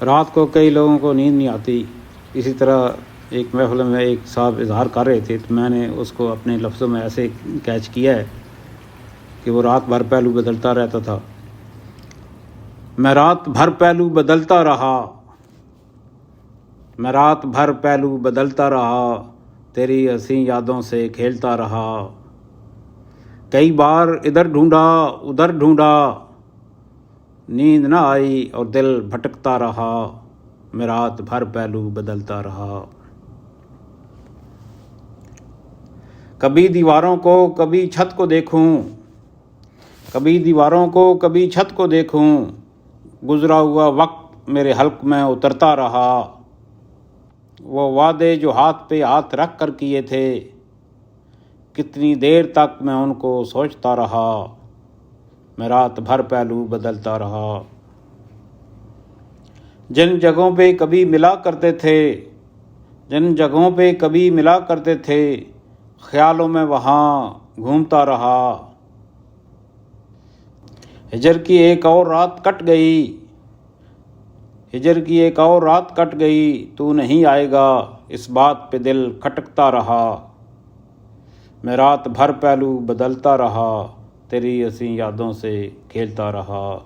رات کو کئی لوگوں کو نیند نہیں آتی. اسی طرح ایک محفل میں ایک صاحب اظہار کر رہے تھے تو میں نے اس کو اپنے لفظوں میں ایسے کیچ کیا ہے کہ وہ رات بھر پہلو بدلتا رہتا تھا. میں رات بھر پہلو بدلتا رہا، میں رات بھر پہلو بدلتا رہا، تیری حسین یادوں سے کھیلتا رہا. کئی بار ادھر ڈھونڈا ادھر ڈھونڈا، نیند نہ آئی اور دل بھٹکتا رہا. میں رات بھر پہلو بدلتا رہا. کبھی دیواروں کو کبھی چھت کو دیکھوں، کبھی دیواروں کو کبھی چھت کو دیکھوں. گزرا ہوا وقت میرے حلق میں اترتا رہا. وہ وعدے جو ہاتھ پہ ہاتھ رکھ کر کیے تھے، کتنی دیر تک میں ان کو سوچتا رہا. میں رات بھر پہلو بدلتا رہا. جن جگہوں پہ کبھی ملا کرتے تھے، جن جگہوں پہ کبھی ملا کرتے تھے، خیالوں میں وہاں گھومتا رہا. ہجر کی ایک اور رات کٹ گئی، ہجر کی ایک اور رات کٹ گئی. تو نہیں آئے گا اس بات پہ دل کھٹکتا رہا. میں رات بھر پہلو بدلتا رہا، تیری حسین یادوں سے کھیلتا رہا.